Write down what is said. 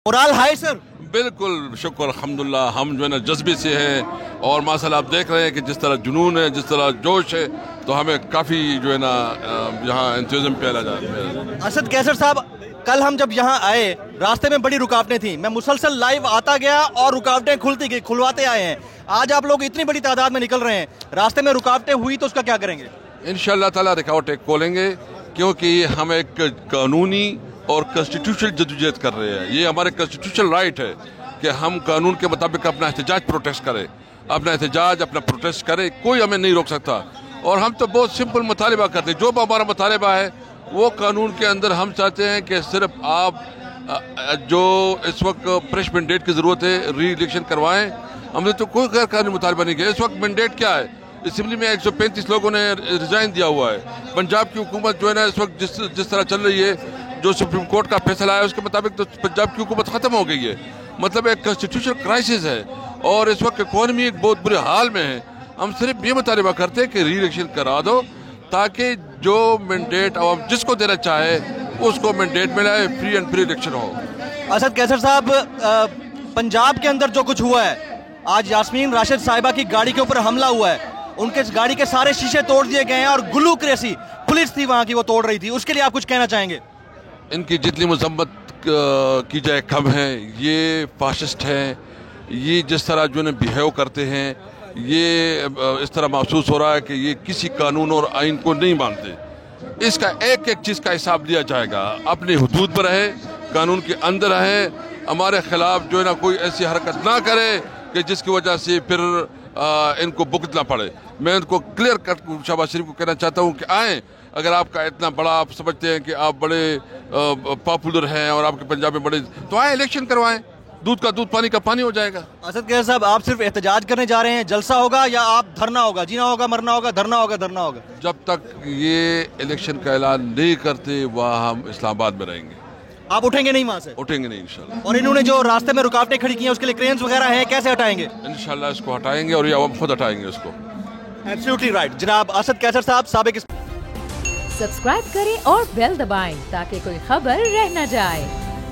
Morale high sir. बिल्कुल शुक्र अल्हम्दुलिल्लाह, हम जो है ना जज्बे से हैं और माशाल्लाह आप देख रहे हैं कि जिस तरह जुनून है, जिस तरह जोश है, तो हमें काफ़ी जो है ना यहाँ एंथुसियाज्म फैला जा रहा है। असद कैसर साहब, कल हम जब यहाँ आए रास्ते में बड़ी रुकावटें थी, मैं मुसलसल लाइव आता गया और रुकावटें खुलती गई, खुलवाते आए हैं। आज आप लोग इतनी बड़ी तादाद में निकल रहे हैं, रास्ते में रुकावटें हुई तो उसका क्या करेंगे? इंशाअल्लाह ताला रुकावटें खोलेंगे, क्योंकि हम एक कानूनी और कॉन्स्टिट्यूशनल जदोजहद कर रहे हैं। ये हमारे कॉन्स्टिट्यूशनल राइट है कि हम कानून के मुताबिक अपना एहतजाज प्रोटेस्ट करें, अपना एहतजाज अपना प्रोटेस्ट करें, कोई हमें नहीं रोक सकता। और हम तो बहुत सिंपल मुतालबा करते हैं, जो हमारा मुतालबा है वो कानून के अंदर हम चाहते हैं कि सिर्फ आप जो इस वक्त फ्रेश मैंडेट की ज़रूरत है, री इलेक्शन करवाएं। हमने तो कोई गैर कानूनी मुतालबा नहीं किया। इस वक्त मैंडेट क्या है? असेंबली में 135 लोगों ने रिजाइन दिया हुआ है। पंजाब की हुकूमत जो है ना इस वक्त जिस तरह चल रही है, जो सुप्रीम कोर्ट का फैसला है उसके मुताबिक तो पंजाब की हुकूमत ख़त्म हो गई है। मतलब एक कॉन्स्टिट्यूशनल क्राइसिस है और इस वक्त इकॉनमी एक बहुत बुरे हाल में है। हम सिर्फ ये मुतालबा करते हैं कि री इलेक्शन करा दो, ताकि जो मैंडेट अब जिसको देना चाहे उसको मैंडेट मिले, फ्री एंड फ्री इलेक्शन हो। असद कैसर साहब, पंजाब के अंदर जो कुछ हुआ है, आज यास्मीन राशिद साहिबा की गाड़ी के ऊपर हमला हुआ है, उनके गाड़ी के सारे शीशे तोड़ दिए गए हैं और गुल्लू क्रेसी पुलिस थी वहाँ की, वो तोड़ रही थी, उसके लिए आप कुछ कहना चाहेंगे? इनकी जितनी मजम्मत की जाए कम है। ये फाशिस्ट हैं, ये जिस तरह जो है बिहेव करते हैं, ये इस तरह महसूस हो रहा है कि ये किसी कानून और आइन को नहीं मानते। इसका एक एक चीज़ का हिसाब लिया जाएगा। अपनी हुदूद पर रहे, कानून के अंदर रहे, हमारे खिलाफ जो है ना कोई ऐसी हरकत ना करे कि जिसकी वजह से फिर इनको भुगतना पड़े। मैं इनको क्लियर कट शहबाज शरीफ को कहना चाहता हूँ कि आएँ, अगर आपका इतना बड़ा आप समझते हैं कि आप बड़े पॉपुलर हैं और आपके पंजाब में बड़े, तो आए इलेक्शन करवाएं, दूध का दूध पानी का पानी हो जाएगा। असद कैसर साहब, आप सिर्फ एहतजाज करने जा रहे हैं, जलसा होगा या आप धरना होगा, जीना होगा मरना होगा, धरना होगा धरना होगा? जब तक ये इलेक्शन का ऐलान नहीं करते वहाँ हम इस्लामाबाद में रहेंगे। आप उठेंगे नहीं वहाँ से? उठेंगे नहीं इंशाल्लाह। और इन्होंने जो रास्ते में रुकावटें खड़ी की हैं उसके लिए क्रेन्स वगैरह हैं, कैसे हटाएंगे? इंशाल्लाह इसको हटाएंगे और ये हम खुद हटाएंगे उसको। एब्सोल्युटली राइट जनाब असद कैसर साहब, साबिक। सब्सक्राइब करें और बेल दबाएं ताकि कोई खबर रह न जाए।